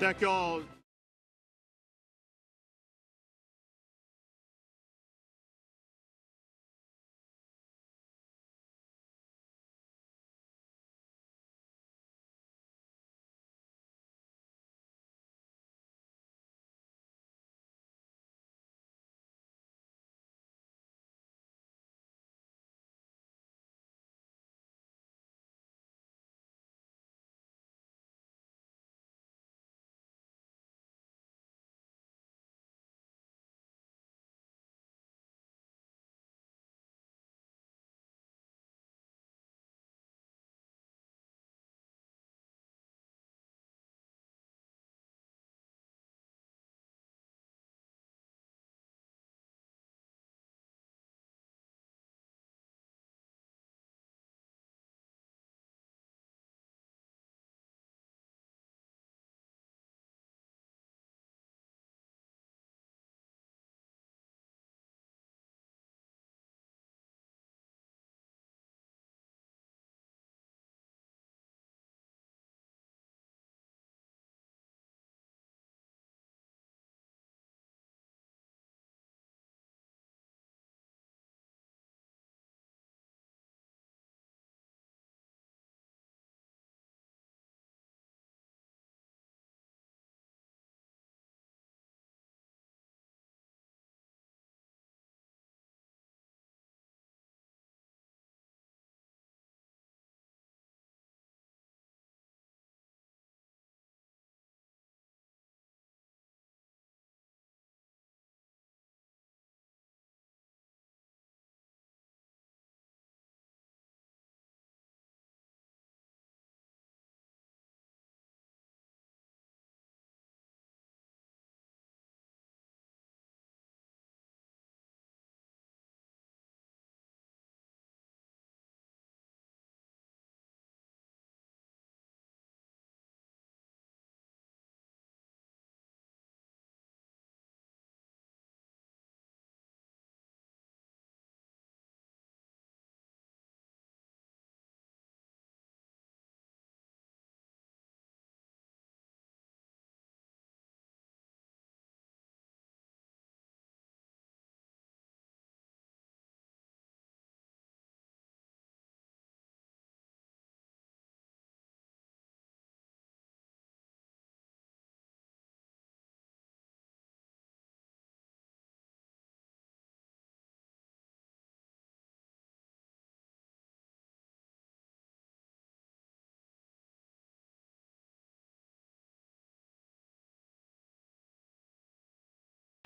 Thank you all.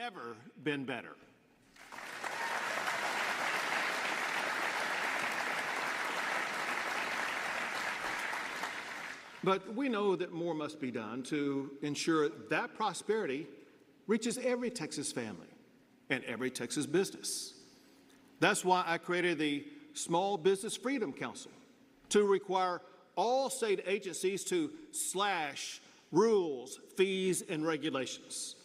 Never been better. But we know that more must be done to ensure that prosperity reaches every Texas family and every Texas business. That's why I created the Small Business Freedom Council to require all state agencies to slash rules, fees, and regulations.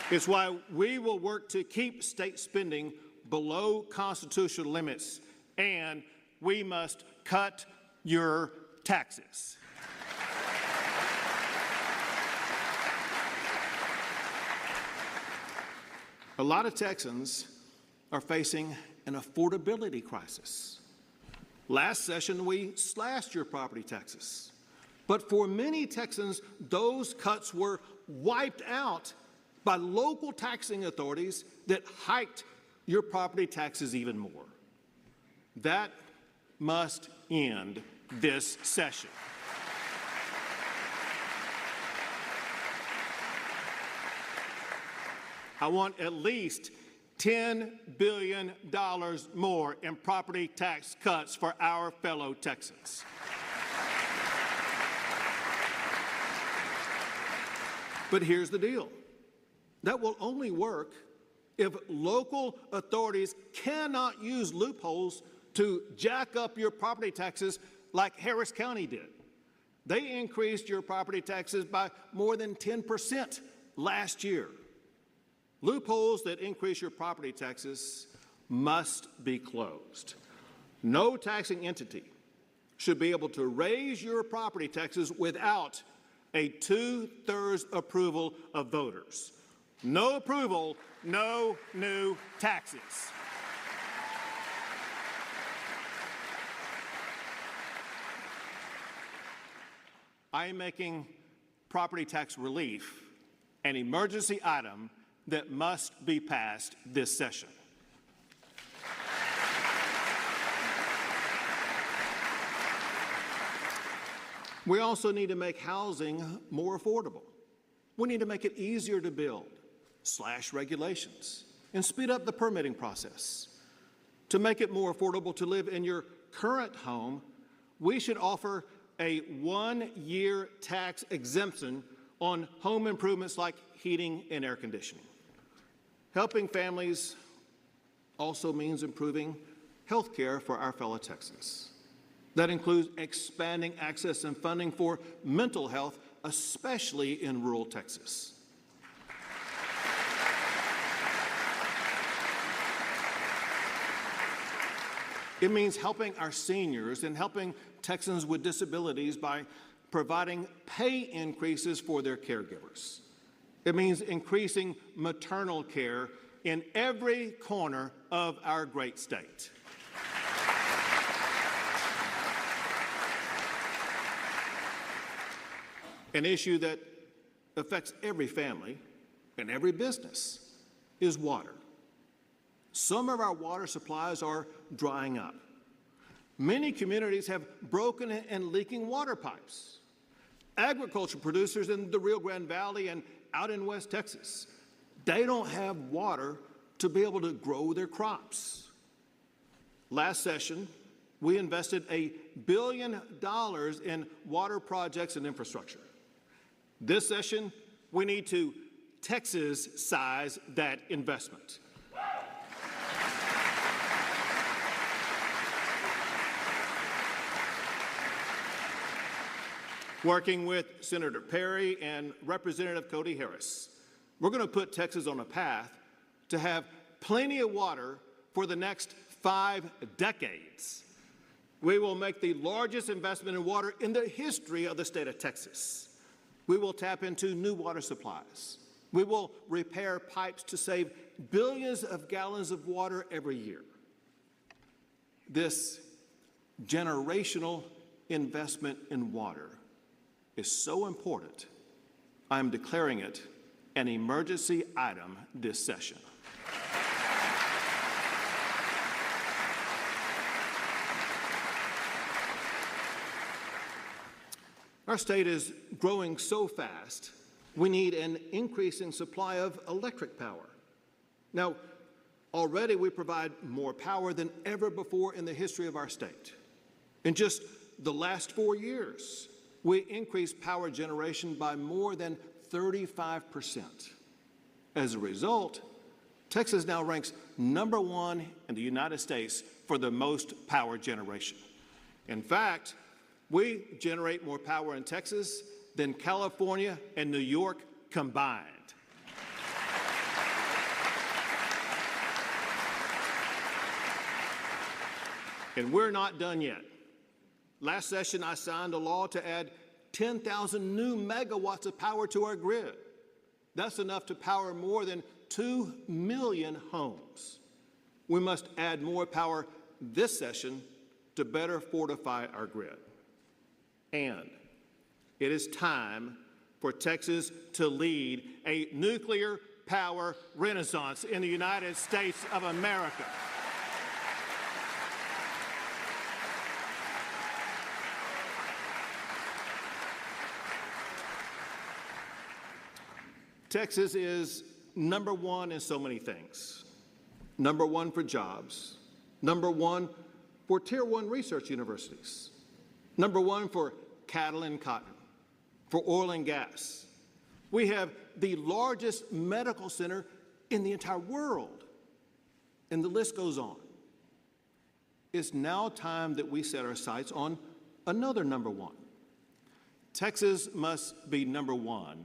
It's why we will work to keep state spending below constitutional limits, and we must cut your taxes. A lot of Texans are facing an affordability crisis. Last session, we slashed your property taxes. But for many Texans, those cuts were wiped out by local taxing authorities that hiked your property taxes even more. That must end this session. I want at least $10 billion more in property tax cuts for our fellow Texans. But here's the deal. That will only work if local authorities cannot use loopholes to jack up your property taxes like Harris County did. They increased your property taxes by more than 10% last year. Loopholes that increase your property taxes must be closed. No taxing entity should be able to raise your property taxes without a 2/3 approval of voters. No approval, no new taxes. I am making property tax relief an emergency item that must be passed this session. We also need to make housing more affordable. We need to make it easier to build, slash regulations, and speed up the permitting process. To make it more affordable to live in your current home, we should offer a 1-year tax exemption on home improvements like heating and air conditioning. Helping families also means improving health care for our fellow Texans. That includes expanding access and funding for mental health, especially in rural Texas. It means helping our seniors and helping Texans with disabilities by providing pay increases for their caregivers. It means increasing maternal care in every corner of our great state. An issue that affects every family and every business is water. Some of our water supplies are drying up. Many communities have broken and leaking water pipes. Agriculture producers in the Rio Grande Valley and out in West Texas, they don't have water to be able to grow their crops. Last session, we invested $1 billion in water projects and infrastructure. This session, we need to Texas-size that investment. Working with Senator Perry and Representative Cody Harris, we're going to put Texas on a path to have plenty of water for the next 5 decades. We will make the largest investment in water in the history of the state of Texas. We will tap into new water supplies. We will repair pipes to save billions of gallons of water every year. This generational investment in water is so important, I'm declaring it an emergency item this session. Our state is growing so fast, we need an increasing supply of electric power. Now, already we provide more power than ever before in the history of our state. In just the last 4 years, we increased power generation by more than 35%. As a result, Texas now ranks #1 in the United States for the most power generation. In fact, we generate more power in Texas than California and New York combined. And we're not done yet. Last session, I signed a law to add 10,000 new megawatts of power to our grid. That's enough to power more than 2 million homes. We must add more power this session to better fortify our grid. And it is time for Texas to lead a nuclear power renaissance in the United States of America. Texas is #1 in so many things. number one for jobs, number one for Tier 1 research universities, number one for cattle and cotton, for oil and gas. We have the largest medical center in the entire world, and the list goes on. It's now time that we set our sights on another number one. Texas must be number one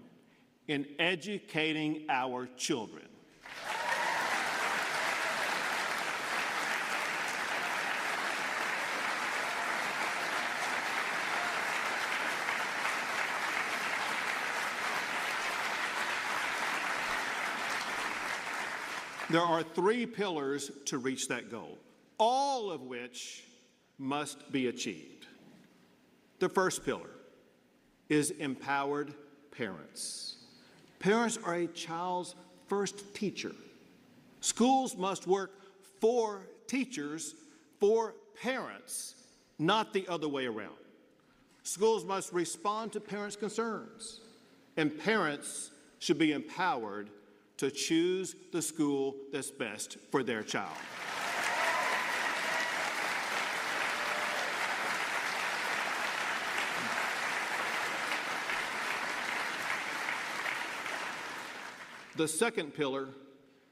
in educating our children. There are three pillars to reach that goal, all of which must be achieved. The first pillar is empowered parents. Parents are a child's first teacher. Schools must work for teachers, for parents, not the other way around. Schools must respond to parents' concerns, and parents should be empowered to choose the school that's best for their child. The second pillar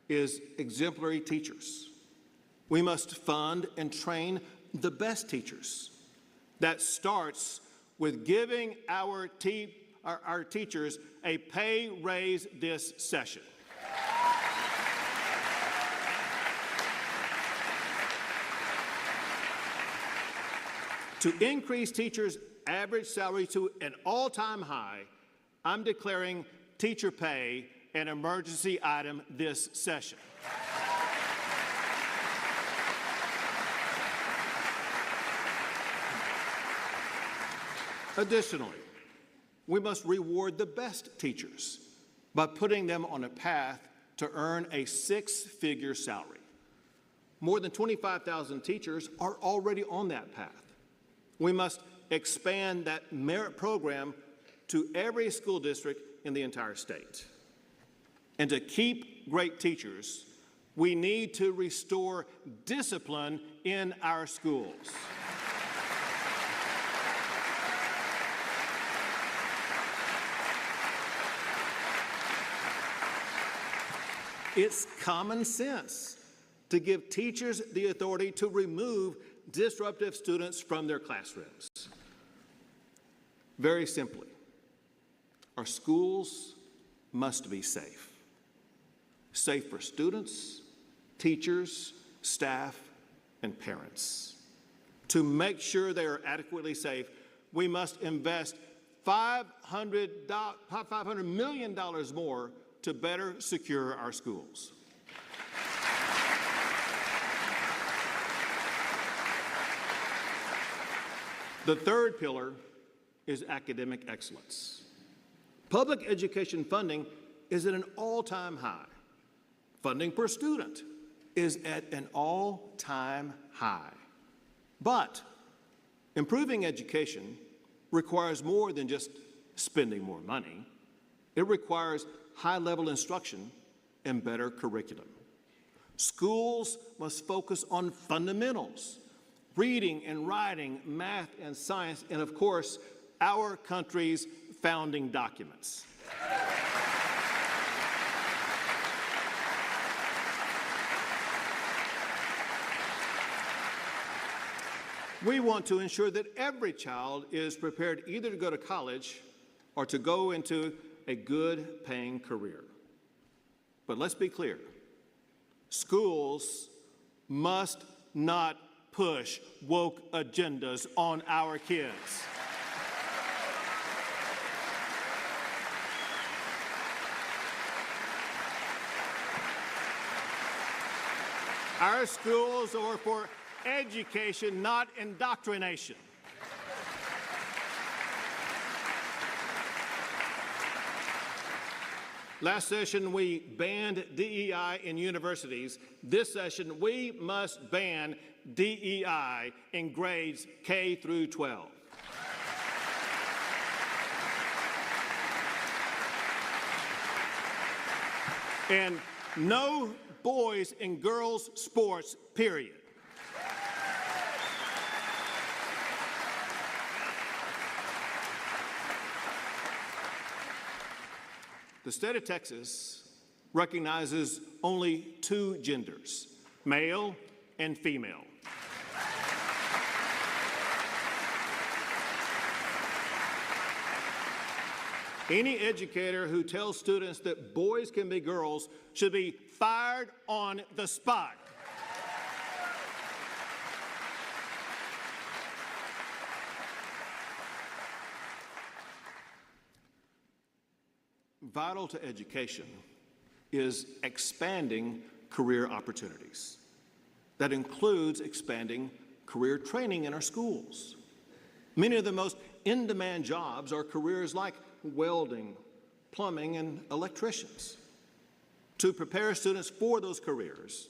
is exemplary teachers. We must fund and train the best teachers. That starts with giving our teachers a pay raise this session. To increase teachers' average salary to an all-time high, I'm declaring teacher pay an emergency item this session. Additionally, we must reward the best teachers by putting them on a path to earn a six-figure salary. More than 25,000 teachers are already on that path. We must expand that merit program to every school district in the entire state. And to keep great teachers, we need to restore discipline in our schools. It's common sense to give teachers the authority to remove disruptive students from their classrooms. Very simply, our schools must be safe. Safe for students, teachers, staff, and parents. To make sure they are adequately safe, we must invest $500 million more to better secure our schools. The third pillar is academic excellence. Public education funding is at an all-time high. Funding per student is at an all-time high. But improving education requires more than just spending more money. It requires high-level instruction and better curriculum. Schools must focus on fundamentals, reading and writing, math and science, and of course, our country's founding documents. We want to ensure that every child is prepared either to go to college or to go into a good paying career. But let's be clear, schools must not push woke agendas on our kids. Our schools are for education, not indoctrination. Last session, we banned DEI in universities. This session, we must ban DEI in grades K through 12. And No boys and girls sports, period. The state of Texas recognizes only two genders, male and female. Any educator who tells students that boys can be girls should be fired on the spot. Vital to education is expanding career opportunities. That includes expanding career training in our schools. Many of the most in-demand jobs are careers like welding, plumbing, and electricians. To prepare students for those careers,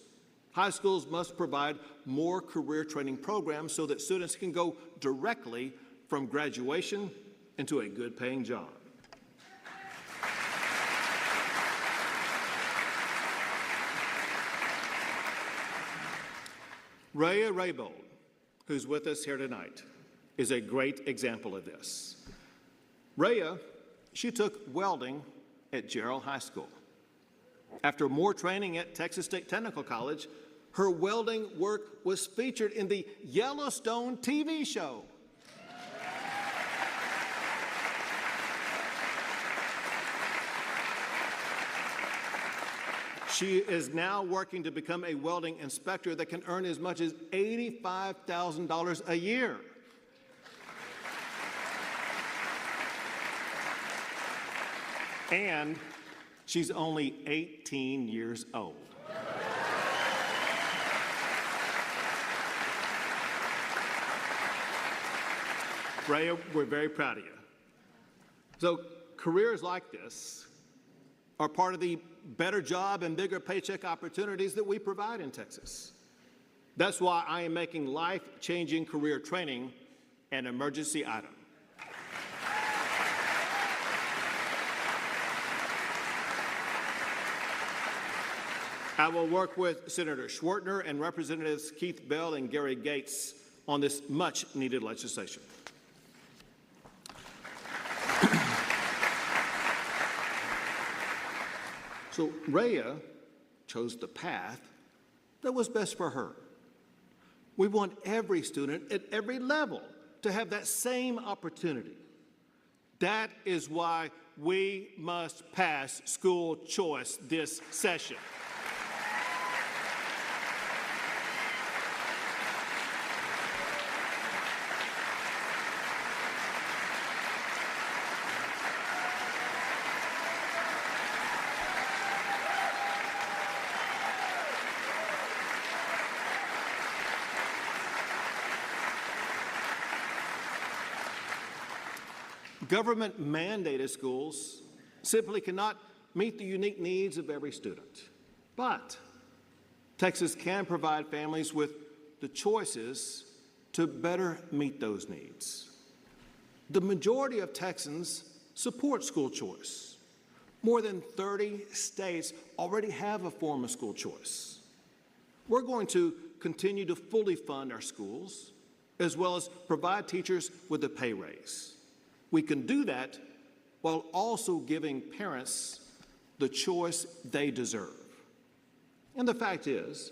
high schools must provide more career training programs so that students can go directly from graduation into a good-paying job. Rhea Raybold, who's with us here tonight, is a great example of this. Rhea, she took welding at Gerald High School. After more training at Texas State Technical College, her welding work was featured in the Yellowstone TV show. She is now working to become a welding inspector that can earn as much as $85,000 a year. And she's only 18 years old. Rhea, we're very proud of you. So careers like this are part of the better job and bigger paycheck opportunities that we provide in Texas. That's why I am making life-changing career training an emergency item. I will work with Senator Schwartner and Representatives Keith Bell and Gary Gates on this much-needed legislation. So Rhea chose the path that was best for her. We want every student at every level to have that same opportunity. That is why we must pass school choice this session. Government-mandated schools simply cannot meet the unique needs of every student. But Texas can provide families with the choices to better meet those needs. The majority of Texans support school choice. More than 30 states already have a form of school choice. We're going to continue to fully fund our schools, as well as provide teachers with a pay raise. We can do that while also giving parents the choice they deserve. And the fact is,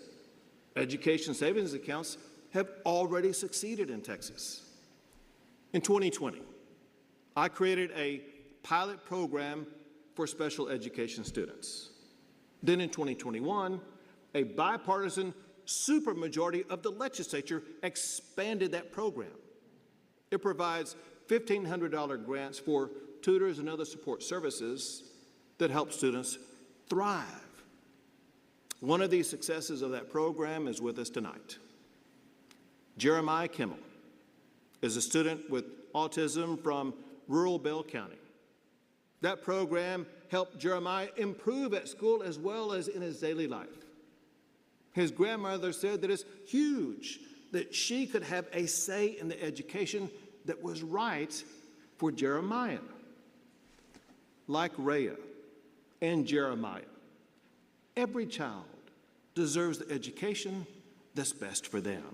education savings accounts have already succeeded in Texas. In 2020, I created a pilot program for special education students. Then in 2021, a bipartisan supermajority of the legislature expanded that program. It provides $1,500 grants for tutors and other support services that help students thrive. One of the successes of that program is with us tonight. Jeremiah Kimmel is a student with autism from rural Bell County. That program helped Jeremiah improve at school as well as in his daily life. His grandmother said that it's huge that she could have a say in the education that was right for Jeremiah. Like Rhea and Jeremiah every child deserves the education that's best for them.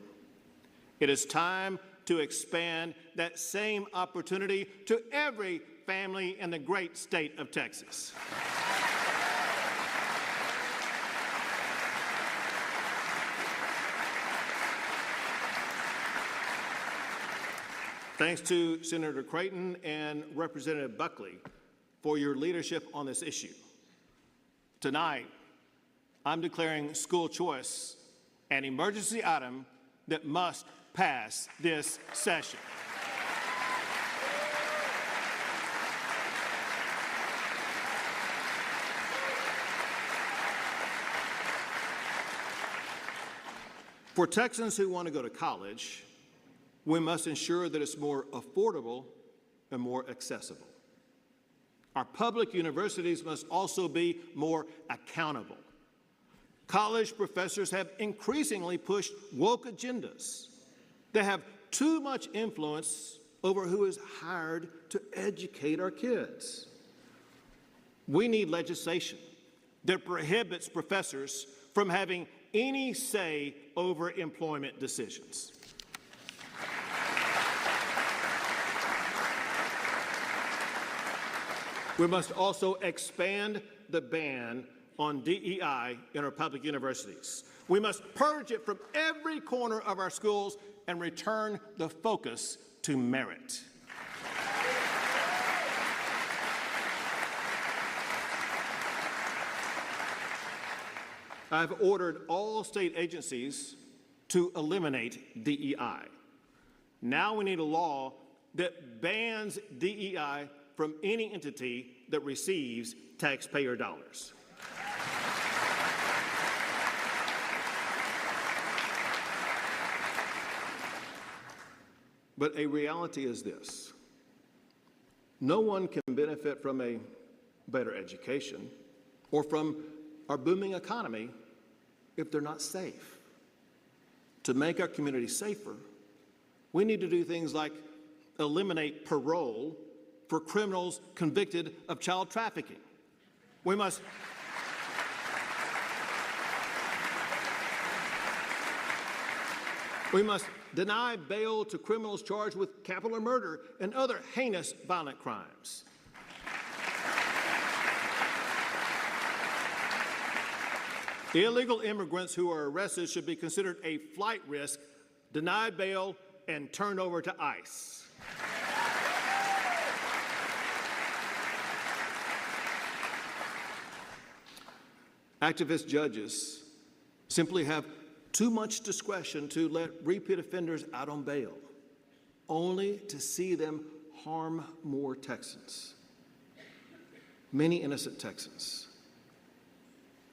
It is time to expand that same opportunity to every family in the great state of Texas. Thanks to Senator Creighton and Representative Buckley for your leadership on this issue. Tonight, I'm declaring school choice an emergency item that must pass this session. For Texans who want to go to college, we must ensure that it's more affordable and more accessible. Our public universities must also be more accountable. College professors have increasingly pushed woke agendas. They have too much influence over who is hired to educate our kids. We need legislation that prohibits professors from having any say over employment decisions. We must also expand the ban on DEI in our public universities. We must purge it from every corner of our schools and return the focus to merit. I've ordered all state agencies to eliminate DEI. Now we need a law that bans DEI from any entity that receives taxpayer dollars. But a reality is this: no one can benefit from a better education or from our booming economy if they're not safe. To make our community safer, we need to do things like eliminate parole for criminals convicted of child trafficking. We must deny bail to criminals charged with capital murder and other heinous violent crimes. Illegal immigrants who are arrested should be considered a flight risk, denied bail, and turned over to ICE. Activist judges simply have too much discretion to let repeat offenders out on bail, only to see them harm more Texans. Many innocent Texans,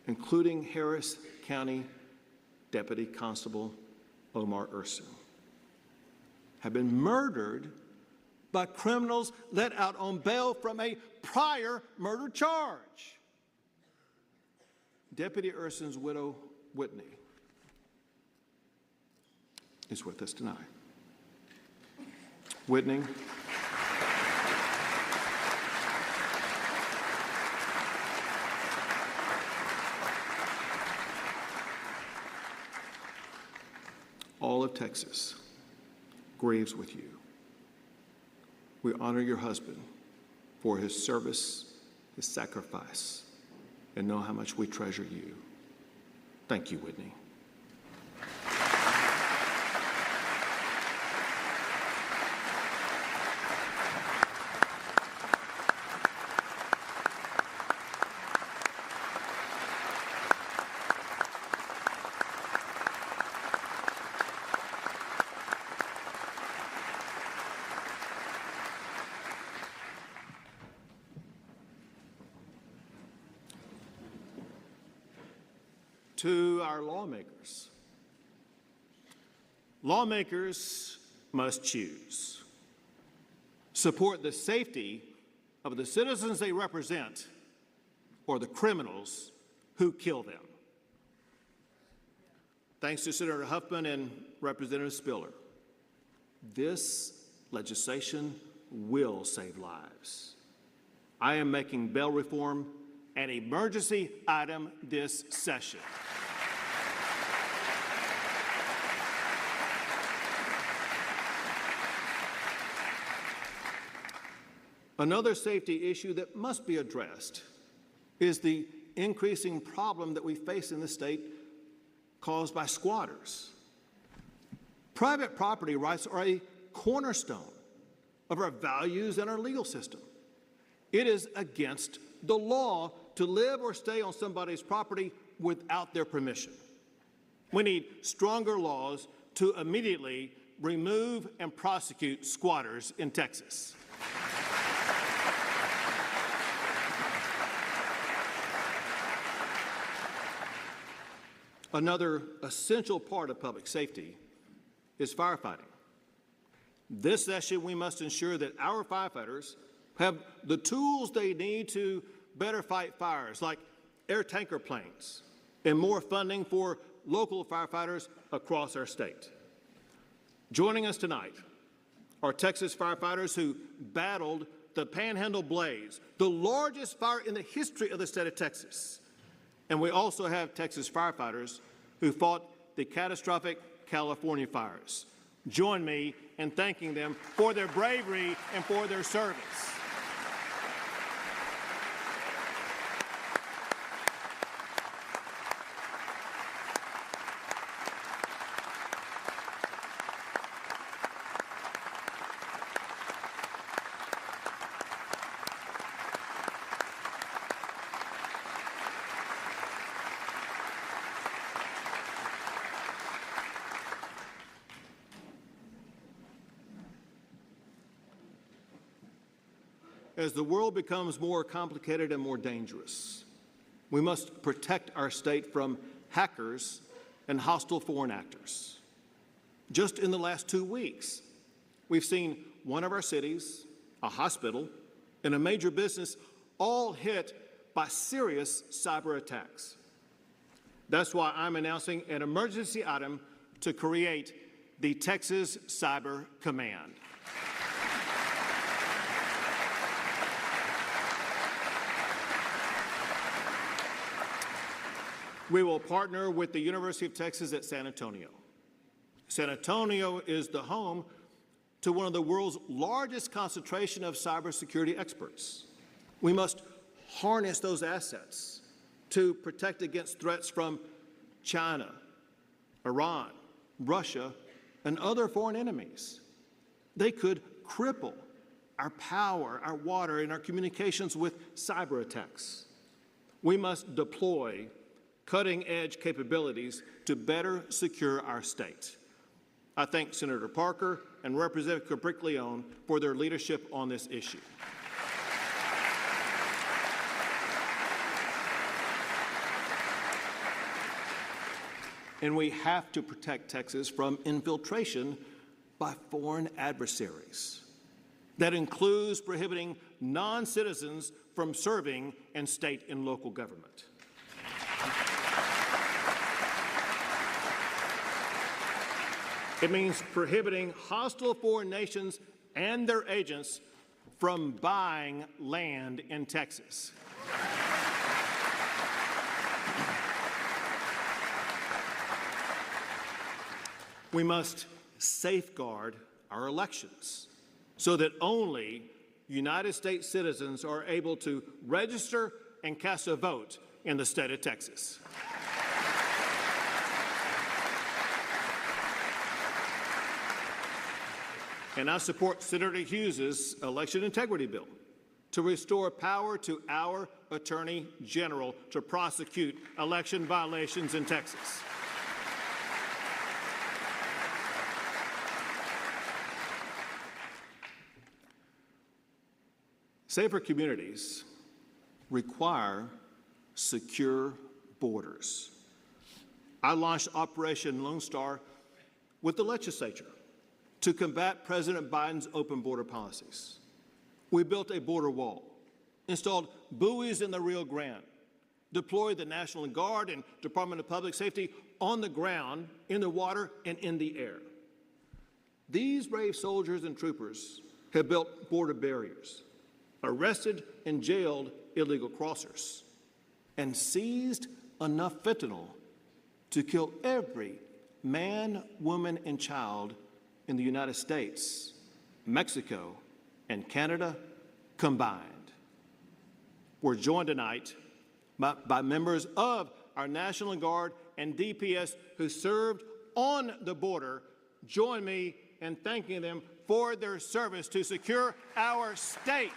including Harris County Deputy Constable Omar Ursu, have been murdered by criminals let out on bail from a prior murder charge. Deputy Ursu's widow, Whitney, is with us tonight. Whitney, all of Texas grieves with you. We honor your husband for his service, his sacrifice, and know how much we treasure you. Thank you, Whitney. To our lawmakers. Lawmakers must choose. Support the safety of the citizens they represent or the criminals who kill them. Thanks to Senator Huffman and Representative Spiller, this legislation will save lives. I am making bail reform an emergency item this session. Another safety issue that must be addressed is the increasing problem that we face in the state caused by squatters. Private property rights are a cornerstone of our values and our legal system. It is against the law to live or stay on somebody's property without their permission. We need stronger laws to immediately remove and prosecute squatters in Texas. Another essential part of public safety is firefighting. This session, we must ensure that our firefighters have the tools they need to better fight fires, like air tanker planes and more funding for local firefighters across our state. Joining us tonight are Texas firefighters who battled the Panhandle Blaze, the largest fire in the history of the state of Texas. And we also have Texas firefighters who fought the catastrophic California fires. Join me in thanking them for their bravery and for their service. As the world becomes more complicated and more dangerous, we must protect our state from hackers and hostile foreign actors. Just in the last 2 weeks, we've seen one of our cities, a hospital, and a major business all hit by serious cyber attacks. That's why I'm announcing an emergency item to create the Texas Cyber Command. We will partner with the University of Texas at San Antonio. San Antonio is the home to one of the world's largest concentration of cybersecurity experts. We must harness those assets to protect against threats from China, Iran, Russia, and other foreign enemies. They could cripple our power, our water, and our communications with cyber attacks. We must deploy cutting-edge capabilities to better secure our state. I thank Senator Parker and Representative Capric-Leon for their leadership on this issue. And we have to protect Texas from infiltration by foreign adversaries. That includes prohibiting non-citizens from serving in state and local government. It means prohibiting hostile foreign nations and their agents from buying land in Texas. We must safeguard our elections so that only United States citizens are able to register and cast a vote in the state of Texas. And I support Senator Hughes's election integrity bill to restore power to our Attorney General to prosecute election violations in Texas. Safer communities require secure borders. I launched Operation Lone Star with the legislature to combat President Biden's open border policies. We built a border wall, installed buoys in the Rio Grande, deployed the National Guard and Department of Public Safety on the ground, in the water, and in the air. These brave soldiers and troopers have built border barriers, arrested and jailed illegal crossers, and seized enough fentanyl to kill every man, woman, and child in the United States, Mexico, and Canada combined. We're joined tonight by members of our National Guard and DPS who served on the border. Join me in thanking them for their service to secure our state.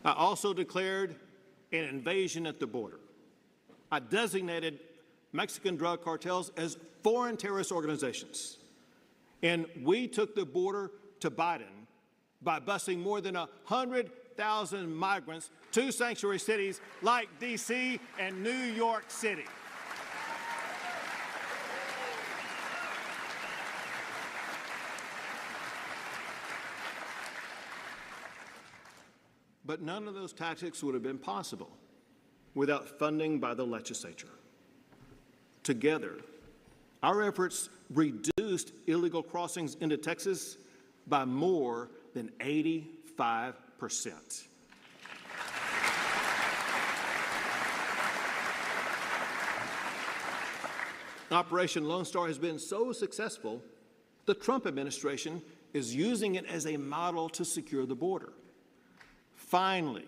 I also declared an invasion at the border. I designated Mexican drug cartels as foreign terrorist organizations. And we took the border to Biden by busing more than 100,000 migrants to sanctuary cities like D.C. and New York City. But none of those tactics would have been possible without funding by the legislature. Together, our efforts reduced illegal crossings into Texas by more than 85%. Operation Lone Star has been so successful, the Trump administration is using it as a model to secure the border. Finally,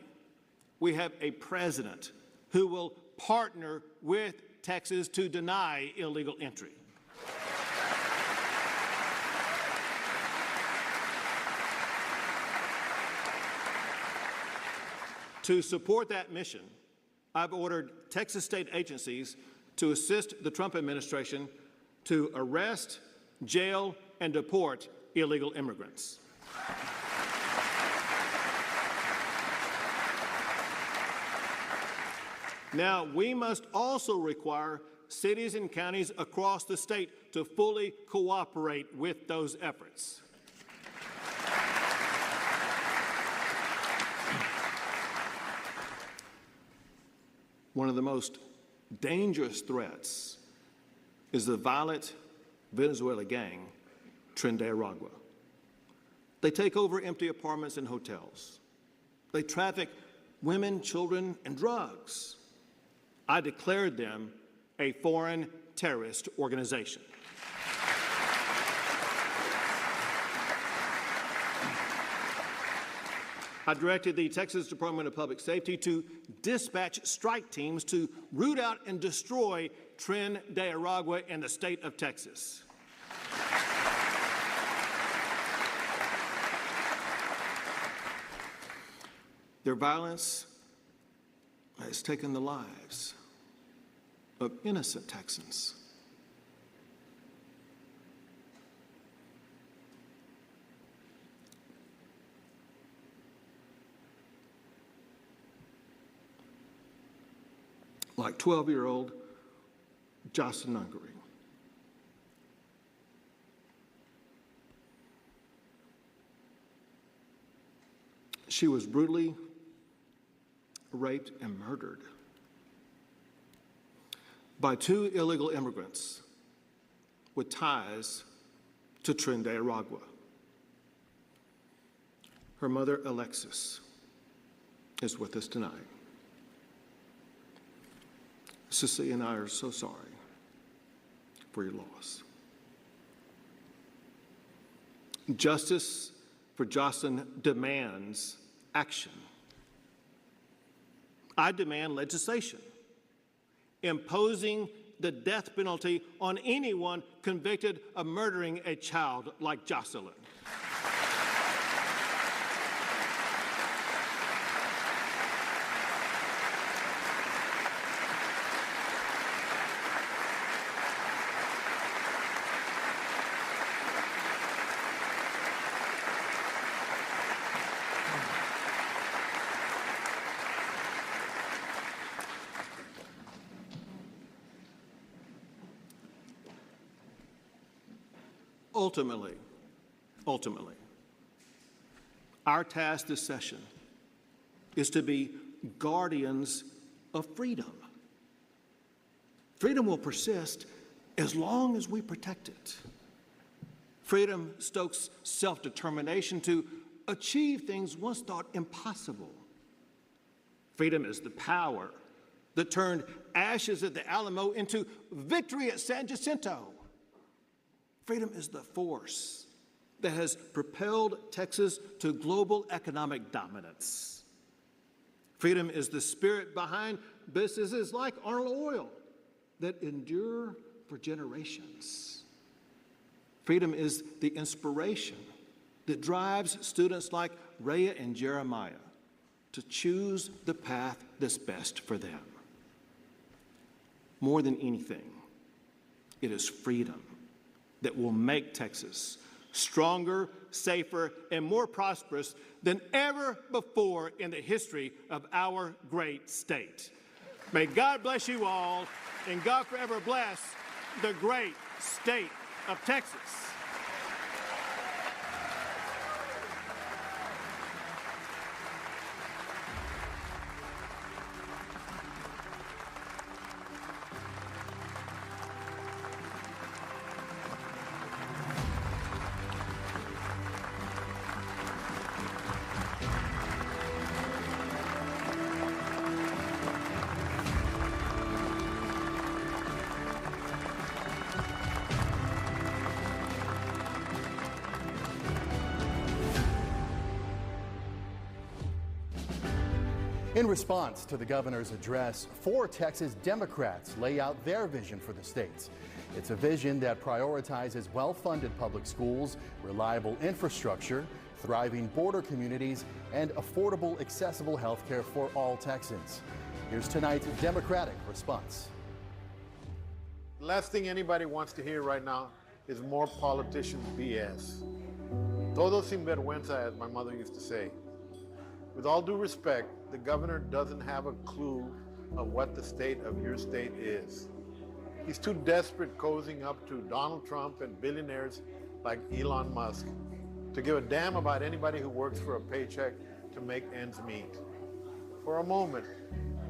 we have a president who will partner with Texas to deny illegal entry. To support that mission, I've ordered Texas state agencies to assist the Trump administration to arrest, jail, and deport illegal immigrants. Now, we must also require cities and counties across the state to fully cooperate with those efforts. One of the most dangerous threats is the violent Venezuela gang, Tren de Aragua. They take over empty apartments and hotels. They traffic women, children, and drugs. I declared them a foreign terrorist organization. I directed the Texas Department of Public Safety to dispatch strike teams to root out and destroy Tren de Aragua in the state of Texas. Their violence has taken the lives of innocent Texans. Like 12-year-old Jocelyn Ungary. She was brutally raped and murdered by two illegal immigrants with ties to Tren de Aragua. Her mother, Alexis, is with us tonight. Cecilia and I are so sorry for your loss. Justice for Jocelyn demands action. I demand legislation imposing the death penalty on anyone convicted of murdering a child like Jocelyn. Ultimately, our task this session is to be guardians of freedom. Freedom will persist as long as we protect it. Freedom stokes self-determination to achieve things once thought impossible. Freedom is the power that turned ashes at the Alamo into victory at San Jacinto. Freedom is the force that has propelled Texas to global economic dominance. Freedom is the spirit behind businesses like Arnold Oil that endure for generations. Freedom is the inspiration that drives students like Rhea and Jeremiah to choose the path that's best for them. More than anything, it is freedom that will make Texas stronger, safer, and more prosperous than ever before in the history of our great state. May God bless you all, and God forever bless the great state of Texas. In response to the governor's address, 4 Texas Democrats lay out their vision for the state. It's a vision that prioritizes well-funded public schools, reliable infrastructure, thriving border communities, and affordable, accessible health care for all Texans. Here's tonight's Democratic response. The last thing anybody wants to hear right now is more politicians BS. Todo sin vergüenza, as my mother used to say. With all due respect, the governor doesn't have a clue of what the state of your state is. He's too desperate cozying up to Donald Trump and billionaires like Elon Musk to give a damn about anybody who works for a paycheck to make ends meet. For a moment,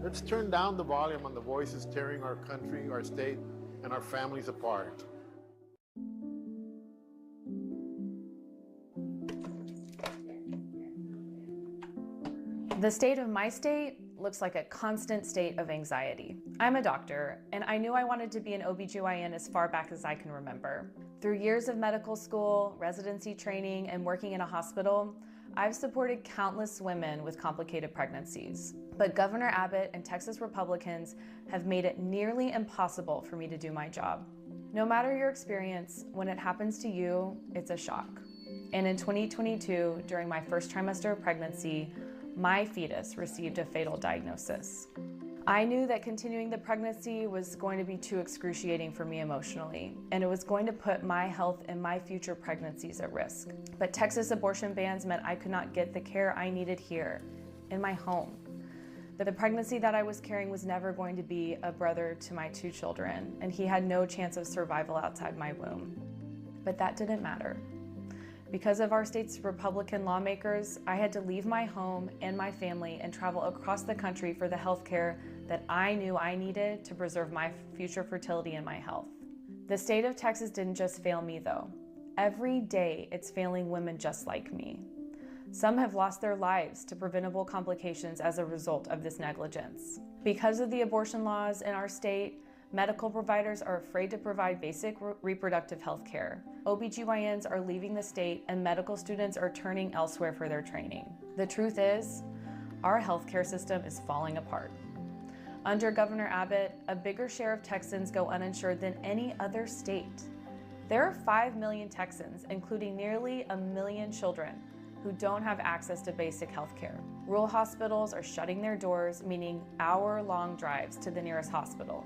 let's turn down the volume on the voices tearing our country, our state, and our families apart. The state of my state looks like a constant state of anxiety. I'm a doctor, and I knew I wanted to be an OBGYN as far back as I can remember. Through years of medical school, residency training, and working in a hospital, I've supported countless women with complicated pregnancies. But Governor Abbott and Texas Republicans have made it nearly impossible for me to do my job. No matter your experience, when it happens to you, it's a shock. And in 2022, during my first trimester of pregnancy, my fetus received a fatal diagnosis. I knew that continuing the pregnancy was going to be too excruciating for me emotionally, and it was going to put my health and my future pregnancies at risk. But Texas abortion bans meant I could not get the care I needed here, in my home. That the pregnancy that I was carrying was never going to be a brother to my 2 children, and he had no chance of survival outside my womb. But that didn't matter. Because of our state's Republican lawmakers, I had to leave my home and my family and travel across the country for the health care that I knew I needed to preserve my future fertility and my health. The state of Texas didn't just fail me though. Every day it's failing women just like me. Some have lost their lives to preventable complications as a result of this negligence. Because of the abortion laws in our state, medical providers are afraid to provide basic reproductive health care. OBGYNs are leaving the state and medical students are turning elsewhere for their training. The truth is, our healthcare system is falling apart. Under Governor Abbott, a bigger share of Texans go uninsured than any other state. There are 5 million Texans, including nearly 1 million children, who don't have access to basic health care. Rural hospitals are shutting their doors, meaning hour-long drives to the nearest hospital,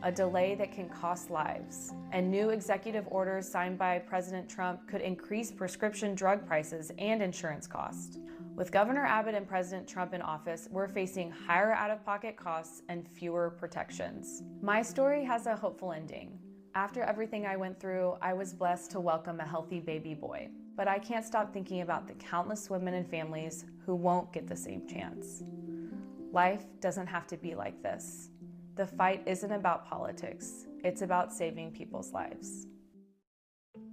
a delay that can cost lives. And new executive orders signed by President Trump could increase prescription drug prices and insurance costs. With Governor Abbott and President Trump in office, we're facing higher out-of-pocket costs and fewer protections. My story has a hopeful ending. After everything I went through, I was blessed to welcome a healthy baby boy. But I can't stop thinking about the countless women and families who won't get the same chance. Life doesn't have to be like this. The fight isn't about politics. It's about saving people's lives.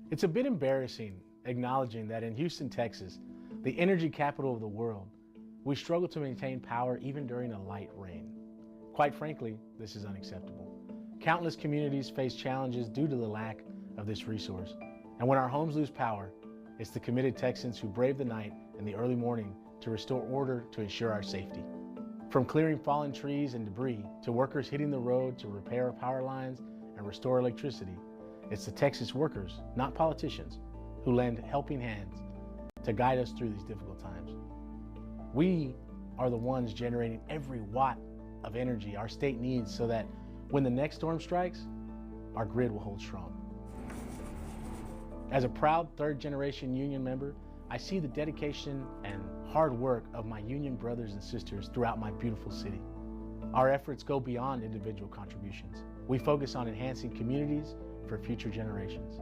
It's a bit embarrassing acknowledging that in Houston, Texas, the energy capital of the world, we struggle to maintain power even during a light rain. Quite frankly, this is unacceptable. Countless communities face challenges due to the lack of this resource. And when our homes lose power, it's the committed Texans who brave the night and the early morning to restore order to ensure our safety. From clearing fallen trees and debris to workers hitting the road to repair our power lines and restore electricity, it's the Texas workers, not politicians, who lend helping hands to guide us through these difficult times. We are the ones generating every watt of energy our state needs so that when the next storm strikes, our grid will hold strong. As a proud third-generation union member, I see the dedication and hard work of my union brothers and sisters throughout my beautiful city. Our efforts go beyond individual contributions. We focus on enhancing communities for future generations.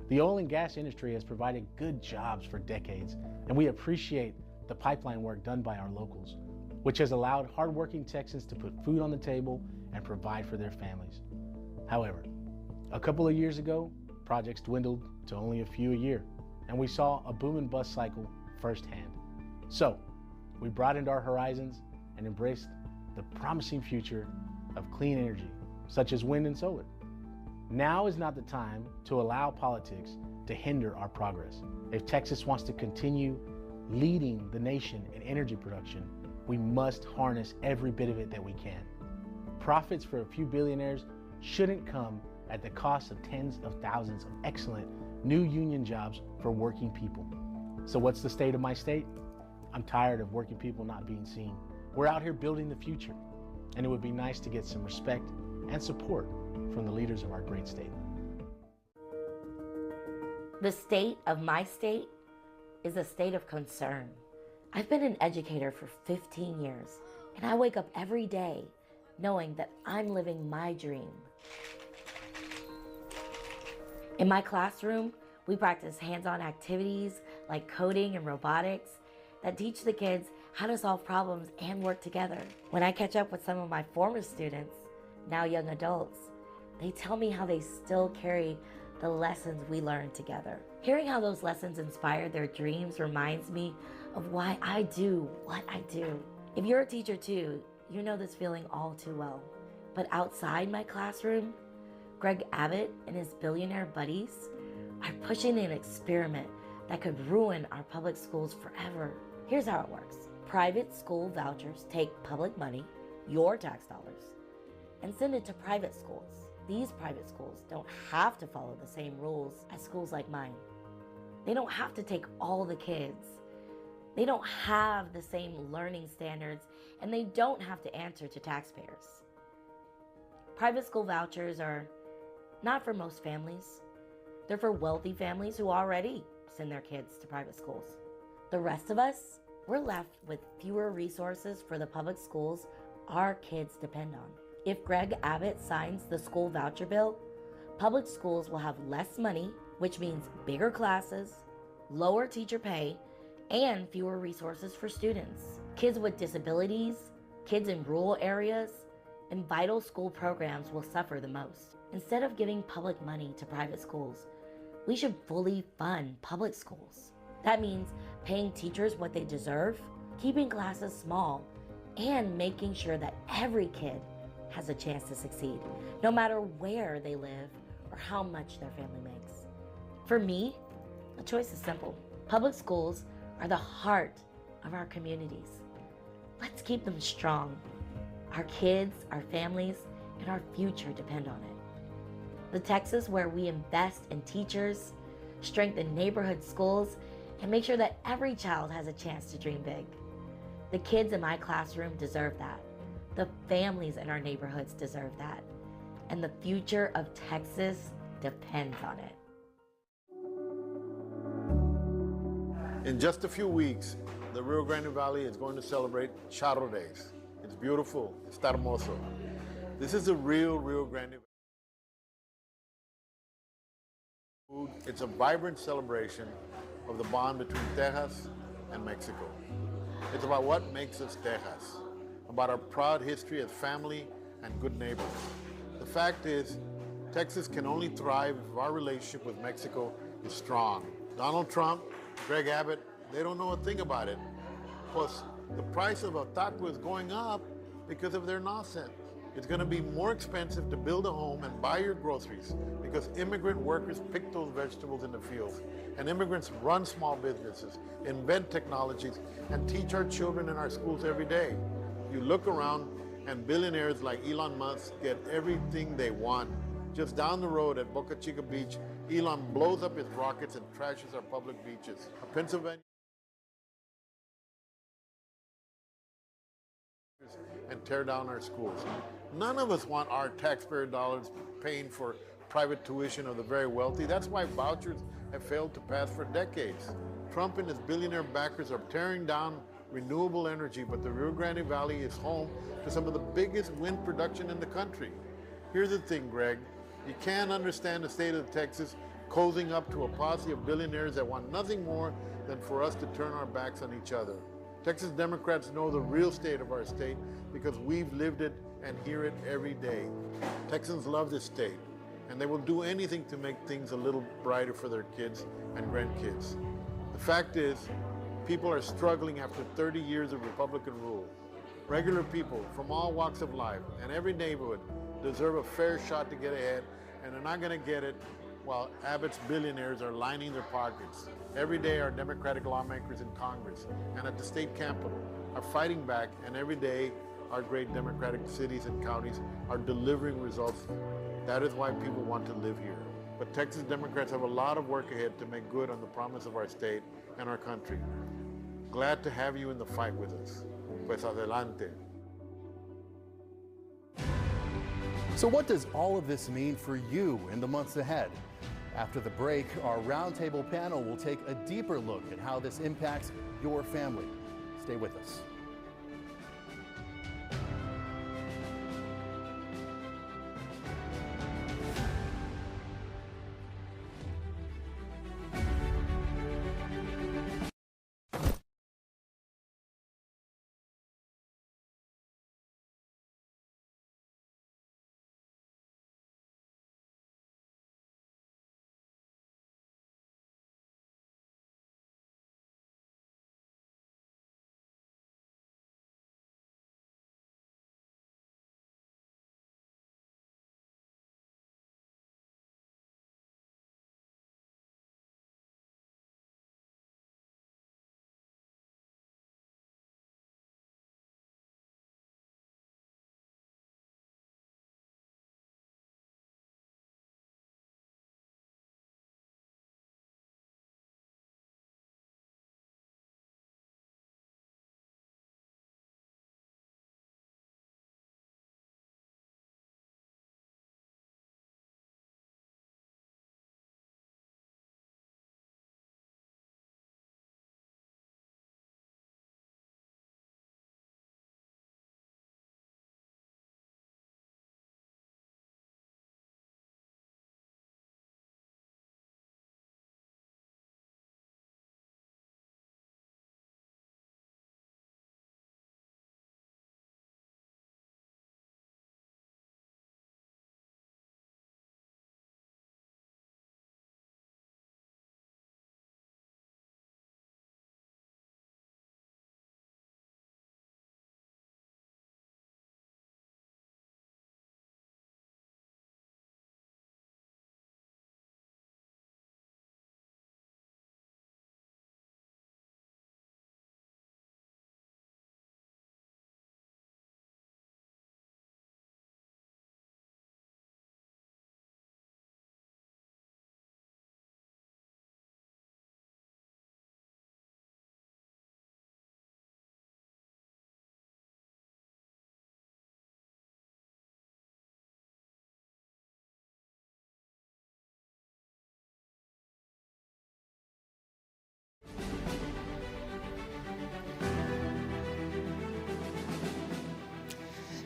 The oil and gas industry has provided good jobs for decades, and we appreciate the pipeline work done by our locals, which has allowed hardworking Texans to put food on the table and provide for their families. However, a couple of years ago, projects dwindled to only a few a year, and we saw a boom and bust cycle firsthand. So, we broadened our horizons and embraced the promising future of clean energy, such as wind and solar. Now is not the time to allow politics to hinder our progress. If Texas wants to continue leading the nation in energy production, we must harness every bit of it that we can. Profits for a few billionaires shouldn't come at the cost of tens of thousands of excellent new union jobs for working people. So what's the state of my state? I'm tired of working people not being seen. We're out here building the future, and it would be nice to get some respect and support from the leaders of our great state. The state of my state is a state of concern. I've been an educator for 15 years, and I wake up every day knowing that I'm living my dream. In my classroom, we practice hands-on activities like coding and robotics that teach the kids how to solve problems and work together. When I catch up with some of my former students, now young adults, they tell me how they still carry the lessons we learned together. Hearing how those lessons inspired their dreams reminds me of why I do what I do. If you're a teacher too, you know this feeling all too well. But outside my classroom, Greg Abbott and his billionaire buddies are pushing an experiment that could ruin our public schools forever. Here's how it works. Private school vouchers take public money, your tax dollars, and send it to private schools. These private schools don't have to follow the same rules as schools like mine. They don't have to take all the kids. They don't have the same learning standards, and they don't have to answer to taxpayers. Private school vouchers are not for most families. They're for wealthy families who already send their kids to private schools. The rest of us, we're left with fewer resources for the public schools our kids depend on. If Greg Abbott signs the school voucher bill, public schools will have less money, which means bigger classes, lower teacher pay, and fewer resources for students. Kids with disabilities, kids in rural areas, and vital school programs will suffer the most. Instead of giving public money to private schools, we should fully fund public schools. That means paying teachers what they deserve, keeping classes small, and making sure that every kid has a chance to succeed, no matter where they live or how much their family makes. For me, the choice is simple. Public schools are the heart of our communities. Let's keep them strong. Our kids, our families, and our future depend on it. The Texas where we invest in teachers, strengthen neighborhood schools, and make sure that every child has a chance to dream big. The kids in my classroom deserve that. The families in our neighborhoods deserve that. And the future of Texas depends on it. In just a few weeks, the Rio Grande Valley is going to celebrate Charro Days. It's beautiful. It's hermoso. This is the real Rio Grande Valley. It's a vibrant celebration of the bond between Texas and Mexico. It's about what makes us Texas, about our proud history as family and good neighbors. The fact is, Texas can only thrive if our relationship with Mexico is strong. Donald Trump, Greg Abbott, they don't know a thing about it. Plus, the price of a taco is going up because of their nonsense. It's going to be more expensive to build a home and buy your groceries because immigrant workers pick those vegetables in the fields. And immigrants run small businesses, invent technologies, and teach our children in our schools every day. You look around and billionaires like Elon Musk get everything they want. Just down the road at Boca Chica Beach, Elon blows up his rockets and trashes our public beaches. Pennsylvania and tear down our schools. None of us want our taxpayer dollars paying for private tuition of the very wealthy. That's why vouchers have failed to pass for decades. Trump and his billionaire backers are tearing down renewable energy, but the Rio Grande Valley is home to some of the biggest wind production in the country. Here's the thing, Greg. You can't understand the state of Texas cozying up to a posse of billionaires that want nothing more than for us to turn our backs on each other. Texas Democrats know the real state of our state because we've lived it and hear it every day. Texans love this state, and they will do anything to make things a little brighter for their kids and grandkids. The fact is, people are struggling after 30 years of Republican rule. Regular people from all walks of life and every neighborhood deserve a fair shot to get ahead, and they're not going to get it while Abbott's billionaires are lining their pockets. Every day our Democratic lawmakers in Congress and at the state capitol are fighting back, and every day our great Democratic cities and counties are delivering results. That is why people want to live here. But Texas Democrats have a lot of work ahead to make good on the promise of our state and our country. Glad to have you in the fight with us. Pues adelante. So what does all of this mean for you in the months ahead? After the break, our roundtable panel will take a deeper look at how this impacts your family. Stay with us.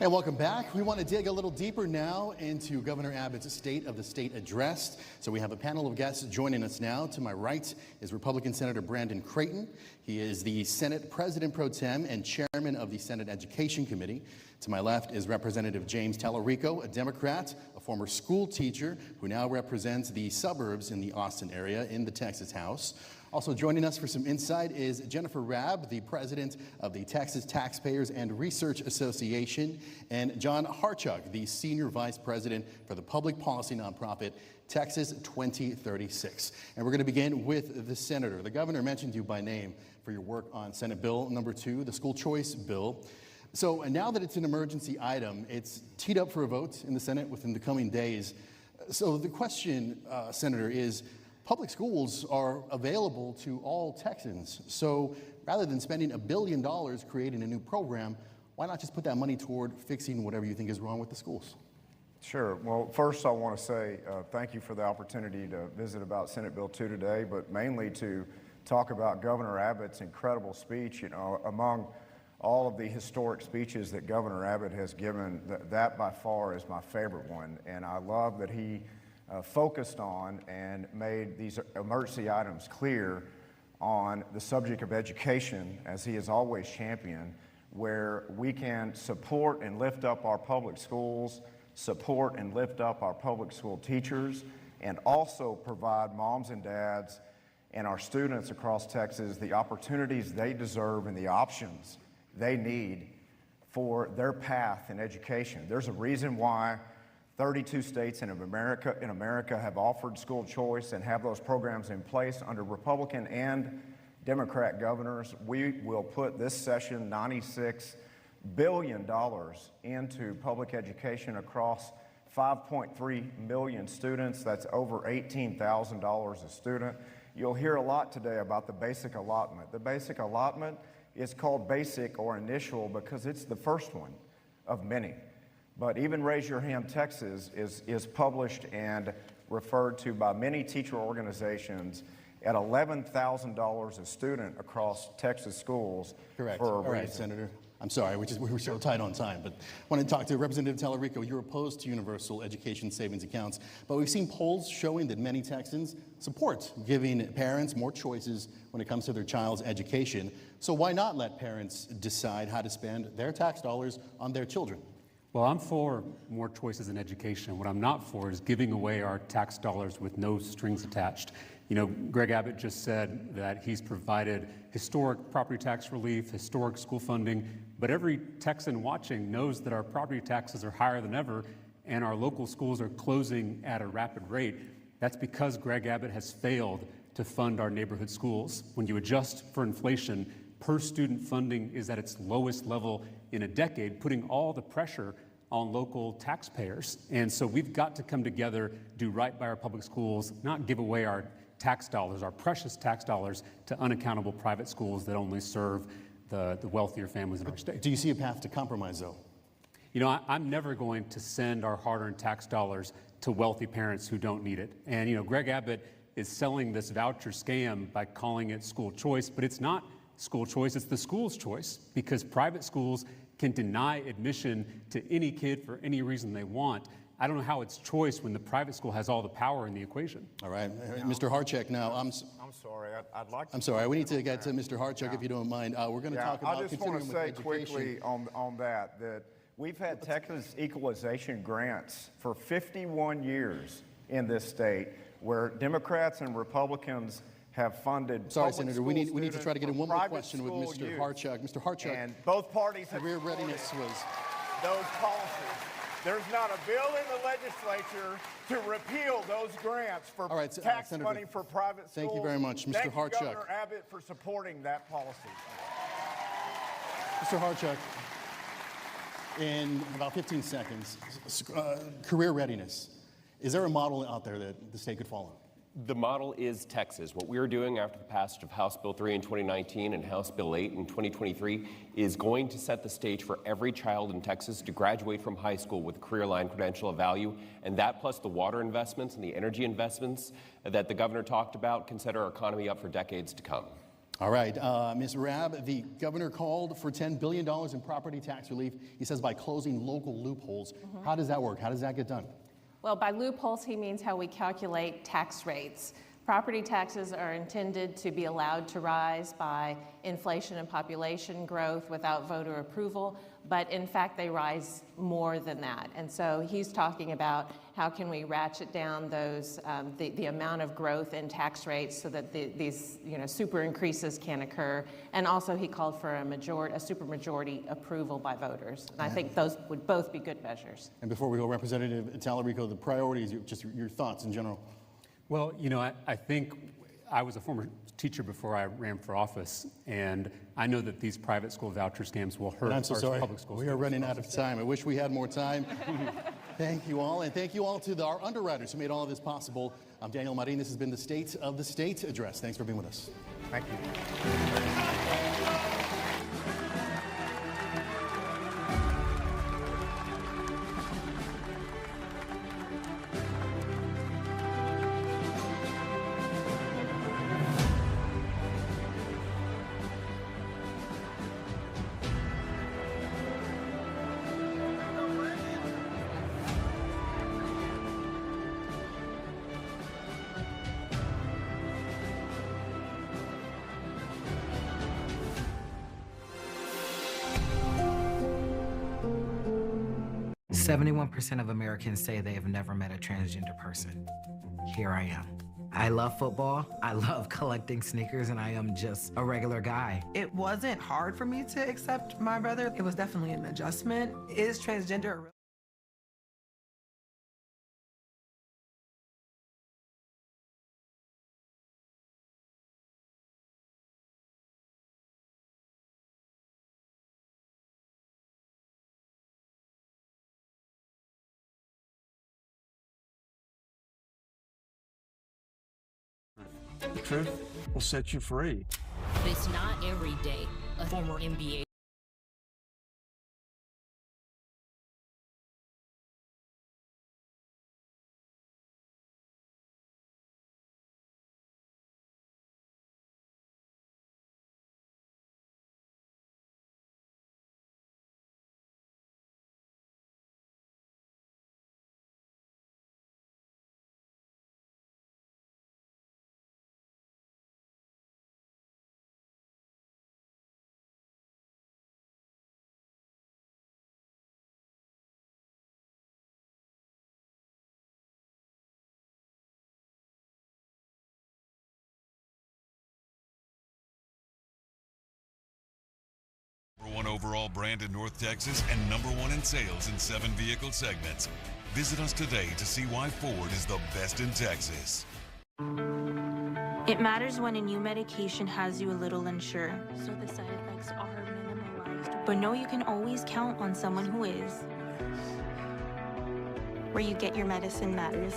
And welcome back. We want to dig a little deeper now into Governor Abbott's State of the State address. So we have a panel of guests joining us now. To my right is Republican Senator Brandon Creighton. He is the Senate President Pro Tem and Chairman of the Senate Education Committee. To my left is Representative James Tallarico, a Democrat, a former school teacher who now represents the suburbs in the Austin area in the Texas House. Also joining us for some insight is Jennifer Rabb, the president of the Texas Taxpayers and Research Association, and John Harchuk, the senior vice president for the public policy nonprofit Texas 2036. And we're going to begin with the senator. The governor mentioned you by name for your work on Senate Bill number 2, the school choice bill. So now that it's an emergency item, it's teed up for a vote in the Senate within the coming days. So the question, Senator, is public schools are available to all Texans. So rather than spending $1 billion creating a new program, why not just put that money toward fixing whatever you think is wrong with the schools? Sure. Well, first I want to say thank you for the opportunity to visit about Senate Bill 2 today, but mainly to talk about Governor Abbott's incredible speech. You know, among all of the historic speeches that Governor Abbott has given, that by far is my favorite one. And I love that he focused on and made these emergency items clear on the subject of education, as he has always championed, where we can support and lift up our public schools, support and lift up our public school teachers, and also provide moms and dads and our students across Texas the opportunities they deserve and the options they need for their path in education. There's a reason why 32 states in America have offered school choice and have those programs in place under Republican and Democrat governors. We will put this session $96 billion into public education across 5.3 million students. That's over $18,000 a student. You'll hear a lot today about the basic allotment. The basic allotment is called basic or initial because it's the first one of many. But even Raise Your Hand Texas is published and referred to by many teacher organizations at $11,000 a student across Texas schools. Correct. For a All right, reason. Senator. I'm sorry, we were so tight on time, but I want to talk to Representative Tallarico. You're opposed to universal education savings accounts, but we've seen polls showing that many Texans support giving parents more choices when it comes to their child's education. So why not let parents decide how to spend their tax dollars on their children? Well, I'm for more choices in education. What I'm not for is giving away our tax dollars with no strings attached. You know, Greg Abbott just said that he's provided historic property tax relief, historic school funding, but every Texan watching knows that our property taxes are higher than ever and our local schools are closing at a rapid rate. That's because Greg Abbott has failed to fund our neighborhood schools. When you adjust for inflation, per student funding is at its lowest level in a decade, putting all the pressure on local taxpayers. And so we've got to come together, do right by our public schools, not give away our tax dollars, our precious tax dollars, to unaccountable private schools that only serve the wealthier families in our state. Do you see a path to compromise, though? You know, I'm never going to send our hard-earned tax dollars to wealthy parents who don't need it. And, you know, Greg Abbott is selling this voucher scam by calling it school choice, but it's not school choice, it's the school's choice, because private schools can deny admission to any kid for any reason they want. I don't know how it's choice when the private school has all the power in the equation. All right, Mr. Harchuk now. I'm sorry, I'd like to. I'm sorry, we need to get to Mr. Harchuk if you don't mind. We're going to talk about I just want to say quickly on that we've had Texas equalization grants for 51 years in this state where Democrats and Republicans have funded. Sorry, Senator, we need to try to get in one more question with Mr. Harchuk. Mr. Harchuk, and both parties have career readiness was those policies. There's not a bill in the legislature to repeal those grants for tax Senator, money for private schools. Thank you very much, Mr. Thank Harchuk. you, Governor Abbott, for supporting that policy. Mr. Harchuk, in about 15 seconds, career readiness. Is there a model out there that the state could follow? The model is Texas. What we are doing after the passage of House Bill 3 in 2019 and House Bill 8 in 2023 is going to set the stage for every child in Texas to graduate from high school with a career line credential of value. And that, plus the water investments and the energy investments that the governor talked about, can set our economy up for decades to come. All right, Ms. Rabb, the governor called for $10 billion in property tax relief, he says by closing local loopholes. How does that work? How does that get done? Well, by loopholes, he means how we calculate tax rates. Property taxes are intended to be allowed to rise by inflation and population growth without voter approval, but in fact they rise more than that. And so he's talking about how can we ratchet down those the amount of growth in tax rates so that these super increases can occur. And also he called for a supermajority approval by voters. And I think those would both be good measures. And before we go, Representative Tallarico, the priorities, just your thoughts in general. Well, I think I was a former teacher before I ran for office, and I know that these private school voucher scams will hurt I'm so sorry. public schools. We are running out of time. I wish we had more time. Thank you all, and thank you all to our underwriters who made all of this possible. I'm Daniel Marin. This has been the State of the State Address. Thanks for being with us. Thank you. %71 of Americans say they have never met a transgender person. Here I am. I love football, I love collecting sneakers, and I am just a regular guy. It wasn't hard for me to accept my brother. It was definitely an adjustment. Is transgender a real The truth will set you free. It's not every day a former NBA #1 overall brand in North Texas and #1 in sales in 7 vehicle segments. Visit us today to see why Ford is the best in Texas. It matters when a new medication has you a little unsure, so the side effects are minimalized. But know you can always count on someone who is. Where you get your medicine matters.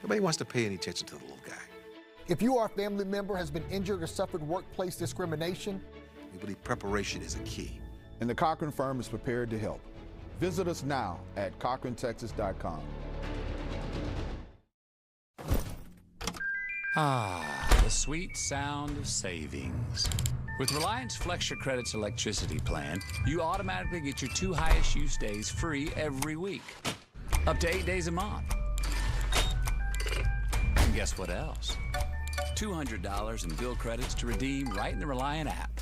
Nobody wants to pay any attention to the little guy. If you or a family member has been injured or suffered workplace discrimination, we believe preparation is a key. And the Cochran firm is prepared to help. Visit us now at CochranTexas.com. Ah, the sweet sound of savings. With Reliance Flex Your Credit's electricity plan, you automatically get your 2 highest use days free every week. Up to 8 days a month. And guess what else? $200 in bill credits to redeem right in the Reliant app.